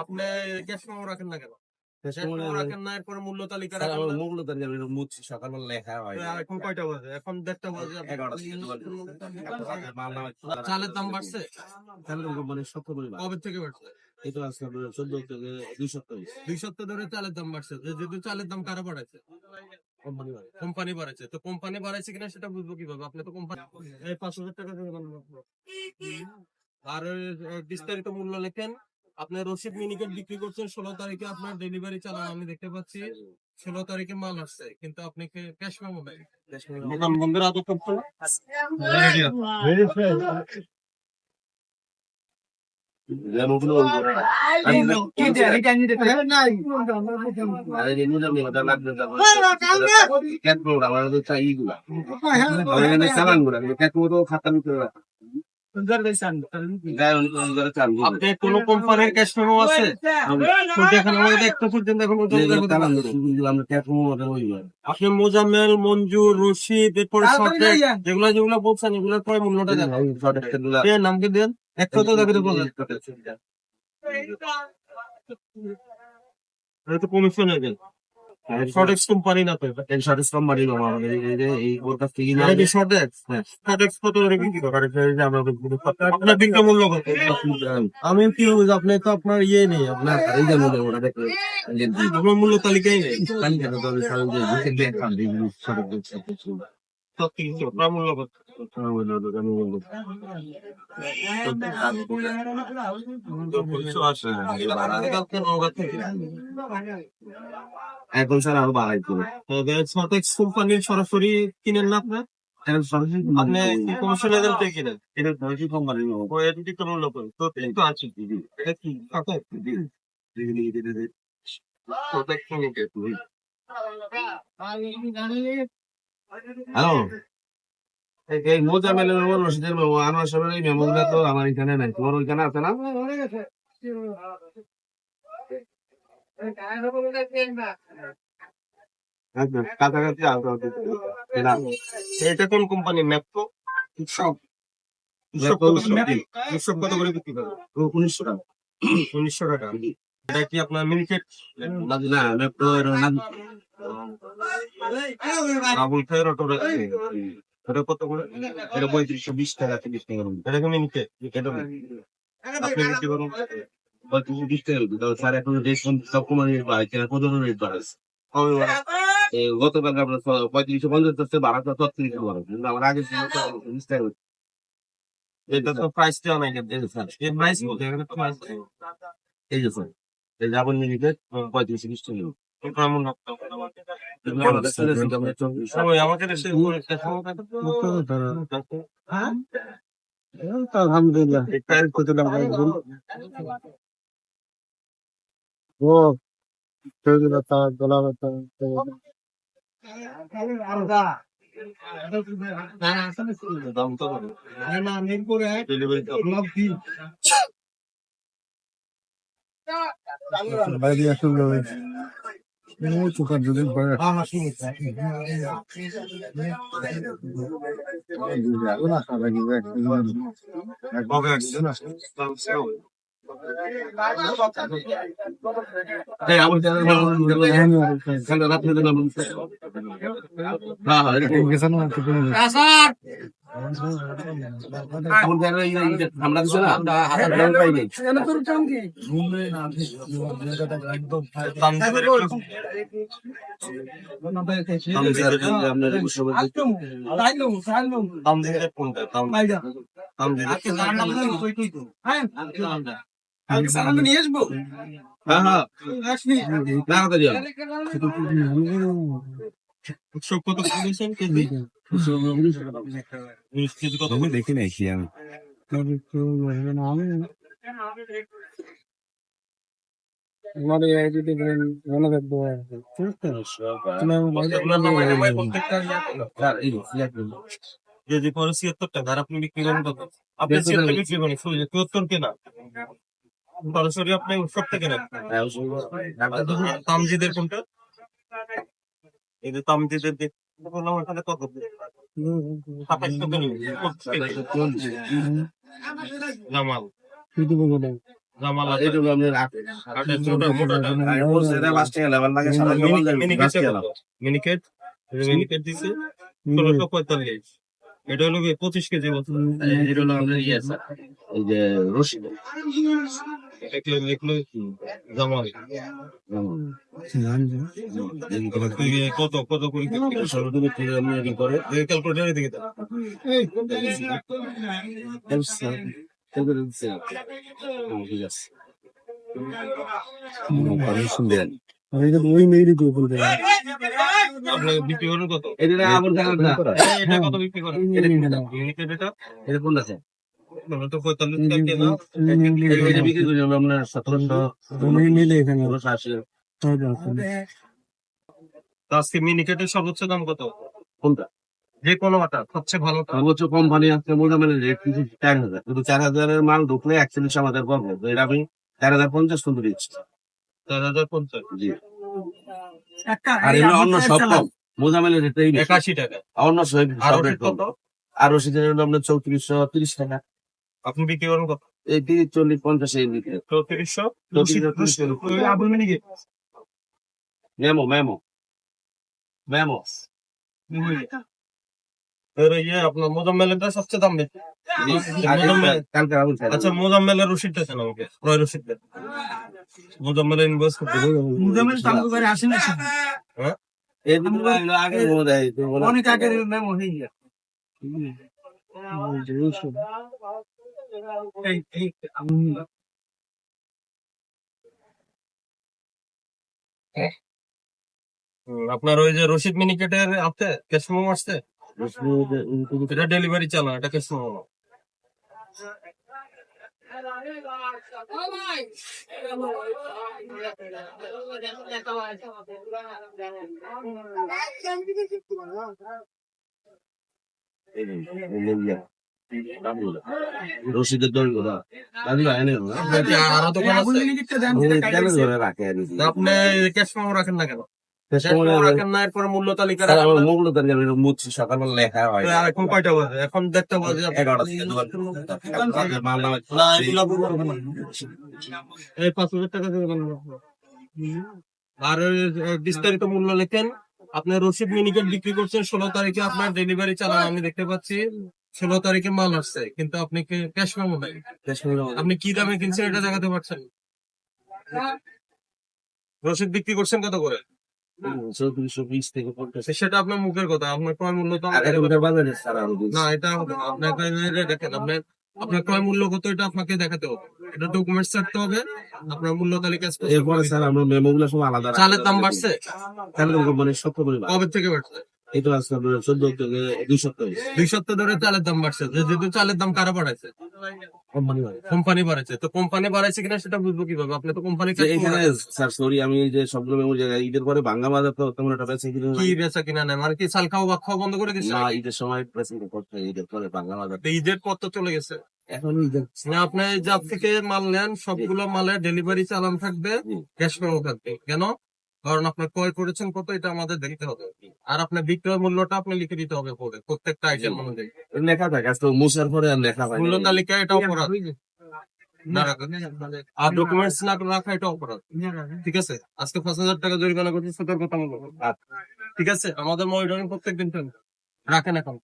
আপনি cash memo রাখেন না কেন? ক্যাশ মেমো রাখেন না, এরপরে মূল্য তালিকা রাখেন না? মূল্য তালিকা মুছি সকালবেলা লেখা হয়। এখন কয়টা বাজে? এখন 1:30 বাজে। 11টা চালের দাম বাড়ছে? মানে সত্য পরিমাণ কবে থেকে বাড়ছে? এই তো আজকে 14 থেকে 2 সপ্তাহ হয়েছে। 2 সপ্তাহ ধরে চালের দাম বাড়ছে। যেহেতু চালের দাম কারা বাড়াইছে? কোম্পানি বাড়ে। কোম্পানি বাড়াইছে। তো কোম্পানি বাড়াইছে কিনা সেটা বুঝবো কিভাবে? আপনি তো কোম্পানি এই 5,000 টাকা দিয়ে বানানো। আর বিস্তারিত মূল্য লেখেন। আপনি রশিদ মিনিকেট বিক্রি করছেন 16 তারিখে, আপনার ডেলিভারি চালান আমি দেখতে পাচ্ছি। 16 তারিখে মাল আসছে, কিন্তু আপনি ক্যাশ মেমো নাই। দোকান বন্ধের আদত করতে আপনি কোন কোম্পানির ক্যাশ মেমো আছে? দেখেন আমাদের একটা পর্যন্ত এখন আপনি মোজাম্মেল, মঞ্জুর, রশিদ, এরপরে যেগুলো যেগুলো বলছেন এগুলোর পরে মূল্যটা দেন। নামকে দেন, একটা তো দেখে বলেন তো কমিশন দেন। শর্টেক্স কোম্পানি না তো, শর্টেজ কোম্পানি আমাদের এই ওর কাছ থেকে এটা কি শর্টেক্স? শর্টেক্স কত করে বিক্রি করে? আপনার বিক্রি মূল্য কত? আমি কি বুঝি, আপনি তো আপনার ইয়ে নেই, আপনার এই যে মূল্য ওটা দেখে আপনার মূল্য তালিকাই নেই। সত্যি কিছু আপনার মূল্য কত? এখন স্যার আরো বাড়াই করে শর্টেক্স কোম্পানির সরাসরি কিনেন না আপনার? আপনি কি কমিশন এজেন্ট থেকে কিনেন? এটা ধরেছি কোম্পানির ও এটি তো মূল্য করে তো কিন্তু আছে এটা কি কাকে শর্টেক্স লিমিটেড। হ্যালো এই মোজামেলের মেমো রশিদের মেমো আনোয়ার সাহেবের এই মেমোগুলো তো আমার এখানে নাই, তোমার ওইখানে আছে না? কাছাকাছি এটা কোন কোম্পানি? ম্যাপকো? সব কত করে বিক্রি করে? 1900 টাকা। 1900 টাকা। এটা কি আপনার মিনিকেট? না মেট্রো রাবুল খায়ের অটো এটা কত করে? এটা 3520 টাকা 30 টাকা। এটা কি মিনিকেট? আপনি বিক্রি করুন 3520 টাকা। স্যার এখন রেশন সব কোম্পানির বাড়াইছে, প্রচুর রেট বাড়াইছে। গতকাল আমরা 3550 বাড়াতে 36 বাড়াবো, কিন্তু আমার আগে ছিল 20 টাকা। এটা তো প্রাইস দেওয়া নাই স্যার। এই প্রাইস বলতে এখানে তো প্রাইস এই যে স্যার এই যে আপন মিনিটে 3520 টাকা। কেমন লাগতো? আমাকে দেশে আলহামদুলিল্লাহ ও দাম তো ডেলিভারি বাইরে আসলে চোখার যদি আমরা দিচ্ছি না পাই নাই নিয়ে আসবো। কত দেখি নাই কি আমি যদি পরে 76 টাকা আর আপনি বিক্রি করেন কত? আপনি 76 বিক্রি করেন 74 কেনা সরাসরি আপনি উৎসব থেকে নেন। তামজিদের কোনটা? এই যে তামজিদের বললাম ওখানে কত? 27 টাকা জামাল জামাল এই জন্য আপনি রাখেন পাঁচ টাকা লেবার লাগে মিনিকেট মিনিকেট দিছে 1645। এটা হলো 25 কেজি বছর। এটা হলো আপনার ইয়ে স্যার এই যে রশি এগুলো জামাল কত কত করে সর্বদিনে থেকে আপনি এটি করে ক্যালকুলেটার দিকে ঠিক আছে ওই মেয়েরই তো বলতে আপনি বিক্রি করেন কত? এটা আমার জানার না এটা কত বিক্রি করেন? মিনিকেট এটা এটা কোন আছে তো 45 টাকা কেনা। এটা বিক্রি করি আমরা আপনার 1700 মিলে এখানে 1780 তো আজকে মিনিকেটের সর্বোচ্চ দাম কত? কোনটা যে কোনো আটা সবচেয়ে ভালো সর্বোচ্চ কোম্পানি আছে মোটামুটি রেট কিন্তু 4000 কিন্তু 4000 এর মাল ঢুকলে 41 আমাদের পাবো তো এটা আমি 4050 কিন্তু দিচ্ছি 4050 জি আর এমনি অন্য সব কম মোজামেলের রেট এই 81 টাকা। অন্য সব আর রেট ওষুধ কম কত? আর ওষুধের হলো আপনার 3430 টাকা আপনি বিক্রি করেন কত? এই 30 40 50 এই বিক্রি 3400 Abu Miniket memo memo memo আপনার মোজাম্মেলেরটা সবচেয়ে দাম বেশি। কালকে আবুল স্যার আচ্ছা মোজাম্মেলের রসিদটা দেন আমাকে, ক্রয় রসিদটা। মোজাম্মেলের ইনভয়েস করতে মুজামিল তালু করে আসে না হ্যাঁ এই দিন আগে মনে দেয় তো বলে অনেক আগের মেমো হয়ে গেছে আপনার ওই যে রশিদ মিনিকেটের আছে ক্যাশ মেমো আসছে, এটা ডেলিভারি চালান, এটা ক্যাশ মেমো। রশিদের দড়ি ওরা দাদি ভাই এনে আরো দোকান আছে, কেন ধরে রাখে আর কি? আপনি ক্যাশ মেমো রাখেন না কেন? শেষ ক্যাশ সময় মেমো রাখেন না, এরপরে মূল্য তালিকা স্যার, রাখেন আমার না। মুখগুলো তার জন্য মুছি সকালবেলা লেখা হয় আর এখন কয়টা বাজে? এখন দেখতে বাজে 11টা থেকে দোকান মাল নামে না, এগুলা বলবো না। এই 5000 টাকা দিয়ে দেবেন। আর ওই বিস্তারিত মূল্য লেখেন। আপনার রশিদ মিনিকেট বিক্রি করছেন 16 তারিখে, আপনার ডেলিভারি চালান আমি দেখতে পাচ্ছি। 16 তারিখে মাল আসছে, কিন্তু আপনি ক্যাশ মেমো নাই। আপনি কি দামে কিনছেন এটা দেখাতে পারছেন? রশিদ বিক্রি করছেন কত করে? 3420 থেকে 50 সেটা আপনার মুখের কথা, আপনার ক্রয় মূল্য তো আর এখনকার বাজারে স্যার আরো না, এটা হবে না। আপনার দেখেন, আপনার ক্রয় মূল্য কত এটা আপনাকে দেখাতে হবে, এটা ডকুমেন্টস থাকতে হবে, আপনার মূল্য তালিকা স্পষ্ট এরপরে করে স্যার দিতে হবে। আমরা মেমো গুলো সব আলাদা রাখি। চালের দাম বাড়ছে, চালের কোম্পানি 70 পরিমাণ কবে থেকে বাড়ছে? এটা আছে আপনার 14 থেকে 2 সপ্তাহ 2 সপ্তাহ ধরে চালের দাম বাড়ছে। যেহেতু চালের দাম কারা বাড়াইছে? কোম্পানি কোম্পানি বাড়াইছে। তো কোম্পানি বাড়াইছে কিনা সেটা বুঝবো কিভাবে? আপনি তো কোম্পানি এখানে স্যার সরি আমি যে সবগুলো মেমো জায়গায় ঈদের পরে ভাঙ্গা বাজার তো তেমন একটা বেশি কিনে কি বেচা কিনা নেই, মানে কি চাল খাওয়া ভাত খাওয়া বন্ধ করে দিচ্ছে? না ঈদের সময় প্রেসিং করতে হয়, ঈদের পরে ভাঙ্গা বাজার তো ঈদের পর তো চলে গেছে এখন ঈদের না। আপনি যার থেকে মাল নেন সবগুলো মালে ডেলিভারি চালান থাকবে, হুম। ক্যাশ মেমো থাকবে। কেন? কারণ আপনি ক্রয় করেছেন কত এটা আমাদের দেখতে হবে, আর আপনার বিক্রয় মূল্যটা আপনি লিখে দিতে হবে পরে প্রত্যেকটা আইটেম অনুযায়ী। লেখা থাকে আজকে মুসার পরে আর লেখা হয় মূল্য তালিকা এটা অপরাধ না রাখা, আর ডকুমেন্টস না রাখা এটা অপরাধ। ঠিক আছে, আজকে 5000 টাকা জরিমানা করতে সতর্কতামূলক। ঠিক আছে, আমাদের মনিটরিং প্রত্যেকদিন রাখেন এখন।